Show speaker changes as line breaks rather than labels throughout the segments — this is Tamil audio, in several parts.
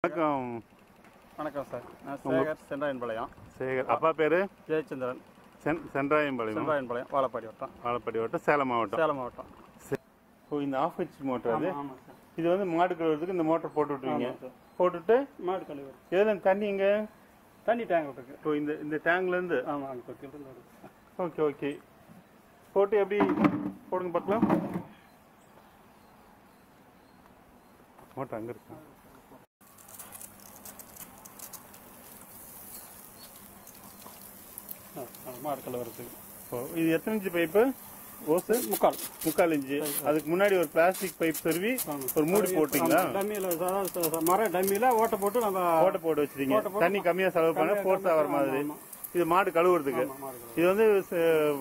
வணக்கம்.
வணக்கம் சார். நான் சேகர், சென்றாயன்பாளையம்.
சேகர். அப்பா பேர்
ஜெயச்சந்திரன்.
சென்றாயன்பாளையம்,
வாழப்பாடி வட்டம்.
வாழப்பாடி வட்டம், சேலம் மாவட்டம். ஓ, இந்த ஆஃப் ஹெச் மோட்டர் அது.
ஆமாம் சார்.
இது வந்து மாடு கழுவுறதுக்கு இந்த மோட்டர் போட்டு விட்டுருவீங்க. போட்டுட்டு
மாடு கழுவு.
எதில் தண்ணி இங்கே
தண்ணி டேங்க் விட்டுருக்கு.
ஓ, இந்த டேங்க்லேருந்து.
ஆமாம், அங்கே தொட்டிலிருந்து வருது.
ஓகே. போட்டு எப்படி போடுங்க பார்க்கலாம். மோட்டர் அங்கே இருக்கு.
மாடு கழுவுறதுக்கு.
ஓ, இது எத்தனை இன்ச்சு பைப்பு? ஓசு 3/4 இன்ச்சு. அதுக்கு முன்னாடி ஒரு பிளாஸ்டிக் பைப் சொருவி ஒரு மூடி போட்டீங்களா?
டம்மியில் மர டம்மியில் ஓட்டை போட்டு நம்ம
ஓட்டை போட்டு வச்சிருக்கீங்க. தண்ணி கம்மியாக செலவு பண்ண ஃபோர்ஸ் ஆகிற மாதிரி. இது மாடு கழுவுறதுக்கு. இது வந்து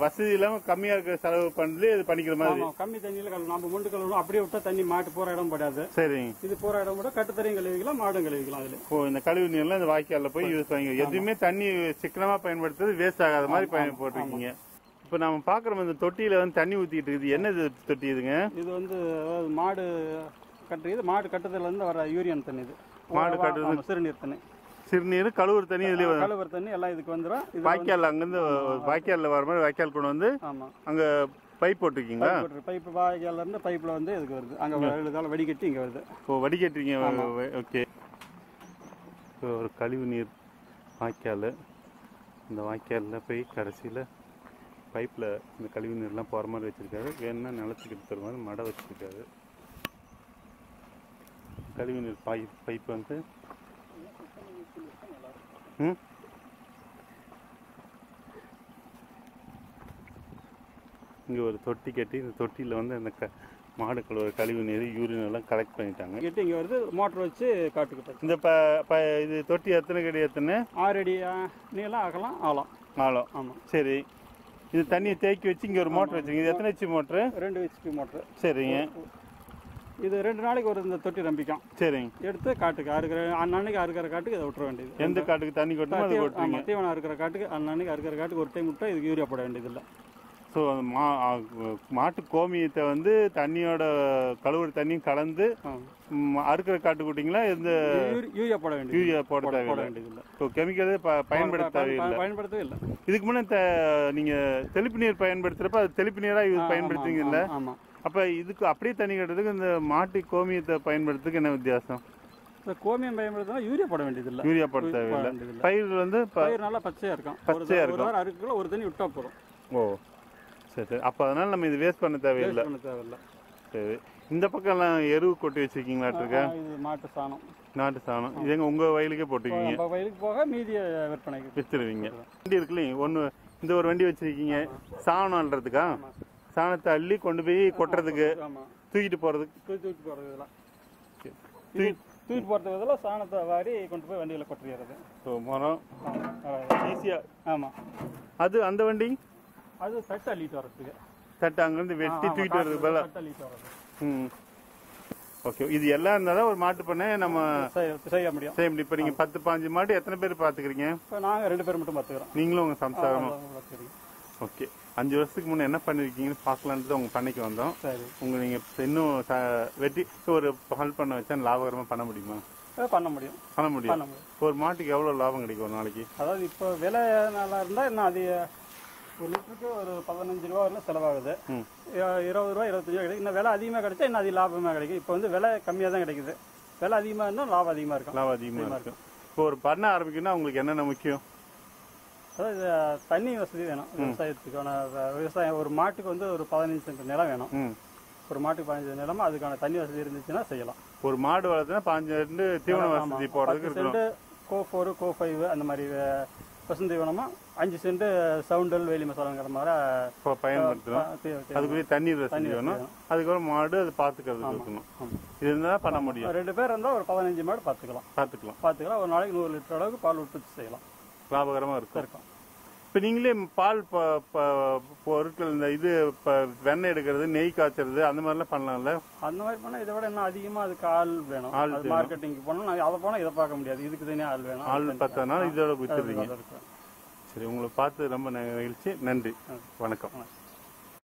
வசதி இல்லாம கம்மியா இருக்க செலவு பண்ணி இது பண்ணிக்கிற மாதிரி.
கம்மி தண்ணியில கழுவு. நம்ம முண்டு கழுவணும், அப்படியே விட்டா தண்ணி மாட்டு போற இடம் படாது.
சரி.
இது போற இடம் கூட கட்டுத்தரையும் கழுவிக்கலாம், மாடும் கழுவிக்கலாம். அதுல
ஓ, இந்த கழிவு நீர்லாம் இந்த வாய்க்கால போய் யூஸ் பண்ணிக்கலாம். எதுவுமே தண்ணி சிக்கனமா பயன்படுத்துறது வேஸ்ட் ஆகாத மாதிரி போட்டிருக்கீங்க. இப்ப நம்ம பாக்குறோம் இந்த தொட்டியில வந்து தண்ணி ஊத்திட்டு இருக்குது. என்ன தொட்டி இதுங்க?
இது வந்து மாடு கட்டுறது. மாடு கட்டுறதுல இருந்து வர யூரியன் தண்ணி. இது
மாடு கட்டுறது
சிறுநீர் தண்ணி.
சிறுநீர் கழுவுற தண்ணி இதுலயே
கழுவுற தண்ணி எல்லாம் இதுக்கு வந்துடும்.
வாய்க்கால் அங்கிருந்து வாய்க்கால்ல வர மாதிரி வாய்க்கால் கொண்டு வந்து அங்க பைப் போட்டிருக்கீங்களா?
பைப் வாய்க்கால்ல இருந்து பைப்ல வந்து இதுக்கு வருது. அங்க வடிகட்டி இங்க வருது.
ஓ, வடிகட்டுறீங்க. ஓகே. ஒரு கழிவு நீர் வாய்க்கால். இந்த வாய்க்காலில் போய் கடைசியில் பைப்பில் இந்த கழிவு நீர்லாம் போகிற மாதிரி வச்சுருக்காரு. வேணுன்னா நிலத்துக்கு எடுத்துகிற மாதிரி மடை வச்சுருக்காரு. கழிவு நீர் பைப் வந்து இங்கே ஒரு தொட்டி கட்டி இந்த தொட்டியில் வந்து அந்த மாடு கழுவுற கழிவு நீர் யூரின் எல்லாம் கலெக்ட் பண்ணிட்டாங்க.
கட்டி இங்கே வருது. மோட்டர் வச்சு காட்டுக்கிட்டு.
இந்த இது தொட்டி எத்தனை கடி? எத்தனை? 6
அடி நீளம், அகலம், ஆழம்.
ஆமாம். சரி. இது தண்ணியை தேக்கி வச்சு இங்கே ஒரு மோட்டர் வச்சுருங்க. இது எத்தனை ஹெச்பி மோட்ரு?
2 HP motor.
சரிங்க.
இது 2 நாளைக்கு ஒரு இந்த தொட்டி நம்பிக்கும்.
சரிங்க.
எடுத்து காட்டுக்கு அன்னன்னைக்கு அறுக்கிற காட்டுக்கு இதை விட்டுற வேண்டியது.
எந்த காட்டுக்கு தண்ணி கொட்டணும் அதை கொட்டுறீங்க?
தீவனம் அறுக்கிற காட்டுக்கு அன்னன்னைக்கு அறுக்கிற காட்டுக்கு ஒரு டைம் விட்டா இதுக்கு யூரியா போட வேண்டியதில்லை.
ஸோ மாட்டு கோமியத்தை வந்து தண்ணியோட கழுவுற தண்ணியும் கலந்து அறுக்கிற காட்டு கூட்டிங்களா? எந்த
யூரியா போட
வேண்டியதில்லை. ஸோ கெமிக்கலே பயன்படுத்தவே
இல்லை.
இதுக்கு முன்னே நீங்கள் தெளிப்பு நீர் பயன்படுத்துகிறப்ப அது தெளிப்பு நீராக பயன்படுத்துவீங்கல்ல?
ஆமாம்.
அப்போ இதுக்கு அப்படியே தண்ணி கட்டுறதுக்கு இந்த மாட்டு கோமியத்தை பயன்படுத்துறதுக்கு என்ன வித்தியாசம்?
கோமியம் பயன்படுத்தினா யூரியா போட வேண்டியதில்லை.
யூரியா போட தேவையில்லை. பயிர் வந்து
நல்லா பச்சையாக இருக்கும்.
இருக்கும்.
அறுக்குள்ள ஒரு தண்ணி விட்டா போதும்.
ஓ, சரி. அப்போ அதனால நம்ம இது வேஸ்ட் பண்ண தேவையில்லை. சரி. இந்த பக்கம்லாம் எருவு கொட்டி வச்சிருக்கீங்களாட்டிருக்கா?
இது மாட்டு சாணம்.
நாட்டு சாணம். இது எங்க உங்க வயலுக்கே போட்டுருக்கீங்க?
வயலுக்கு போக மீதியை விற்பனைக்கு
வித்துருவீங்க. வண்டி இருக்குல்லைங்க, ஒன்று இந்த ஒரு வண்டி வச்சிருக்கீங்க சாணம் அள்ளுறதுக்கா? சாணத்தை அள்ளி கொண்டு போய் கொட்டுறதுக்கு, தூக்கிட்டு போறதுக்கு.
தூக்கிட்டு போறதுக்கு பதிலாக சாணத்தை வாரி கொண்டு போய் வண்டியில் கொட்டுறது.
மரம் ஈஸியா.
ஆமாம்.
அது அந்த வண்டி
அது தட்டு அள்ளிட்டு வர்றதுக்கு.
தட்டு அங்கேருந்து வெட்டி தூக்கிட்டு வர்றதுக்கு பதிலாக
தட்டு அள்ளிட்டு வர்றது.
ஓகே. இது எல்லாம் இருந்தால் தான் ஒரு மாட்டு பண்ணை நம்ம
செய்ய முடியும்.
இப்போ நீங்கள் 10-15 மாடு எத்தனை பேர் பார்த்துக்கிறீங்க?
இப்போ நாங்கள் 2 பேர் மட்டும் பார்த்துக்கிறோம்.
நீங்களும் உங்கள் சம்சாரமும்? ஓகே. 5 வருஷத்துக்கு முன்னே என்ன பண்ணிருக்கீங்கன்னு பார்க்கலான்ட்டு உங்கள் பண்ணைக்கு வந்தோம்.
சரி.
நீங்கள் இன்னும் வெட்டி ஒரு பால் பண்ண வச்சா லாபகரமாக பண்ண முடியுமா?
பண்ண முடியும்.
ஒரு மாட்டுக்கு எவ்வளோ லாபம் கிடைக்கும் ஒரு நாளைக்கு?
அதாவது இப்போ விலை நல்லா இருந்தால் இன்னும் அது ஒரு லிட்டருக்கு ஒரு 15 ரூபா வரலாம் செலவாகுது. 20 ரூபா 25 ரூபா கிடைக்கும். இன்னும் விலை அதிகமாக கிடைச்சா இன்னும் அது லாபமாக கிடைக்கும். இப்போ வந்து விலை கம்மியாக தான் கிடைக்குது. விலை அதிகமாக இருந்தால் லாபம் அதிகமாக இருக்கும்.
இப்போ ஒரு பண்ணை ஆரம்பிக்கணும்னா உங்களுக்கு என்னென்ன முக்கியம்?
அதாவது தண்ணி வசதி வேணும். விவசாயத்துக்கான விவசாயம் ஒரு மாட்டுக்கு வந்து ஒரு 15 சென்ட் நிலம் வேணும். ஒரு மாட்டுக்கு 15 சென்ட் நிலமா அதுக்கான தண்ணி வசதி இருந்துச்சுன்னா செய்யலாம்.
ஒரு மாடு வளர்த்துனா 15 சென்ட் தீவன வசதி போடுறதுக்கு
கோ4 கோ5 அந்த மாதிரி பசுந்தீவனமா 5 சென்ட் சவுண்டல் வேலி மசாலாங்கிற மாதிரி
பயன்படுத்தணும். அதுக்குரிய தண்ணீர் வசதி வேணும். அதுக்கப்புறம் மாடு அது பார்த்துக்கிறதுக்கு இருக்கணும். இது இருந்தால் பண்ண முடியும்.
2 பேர் இருந்தால் ஒரு 15 மாடு பார்த்துக்கலாம். ஒரு நாளைக்கு 100 லிட்டர் அளவுக்கு பால் உற்பத்தி செய்யலாம்.
லாபகரமாக இருக்கும். இப்போ நீங்களே பால் பொருட்கள் இந்த இது வெண்ணெய் எடுக்கிறது, நெய் காய்ச்சறது அந்த மாதிரிலாம் பண்ணலாம்ல? அந்த
மாதிரி பண்ணால் இதை விட இன்னும் அதிகமாக அதுக்கு ஆள் வேணும். மார்க்கெட்டிங் போனால் அதை போனால் இதை பார்க்க முடியாது. இதுக்கு தனியாக ஆள் வேணும்.
ஆள் பார்த்தனால இதோட வித்துறீங்க. சரி, உங்களை பார்த்து ரொம்ப மகிழ்ச்சி. நன்றி. வணக்கம்.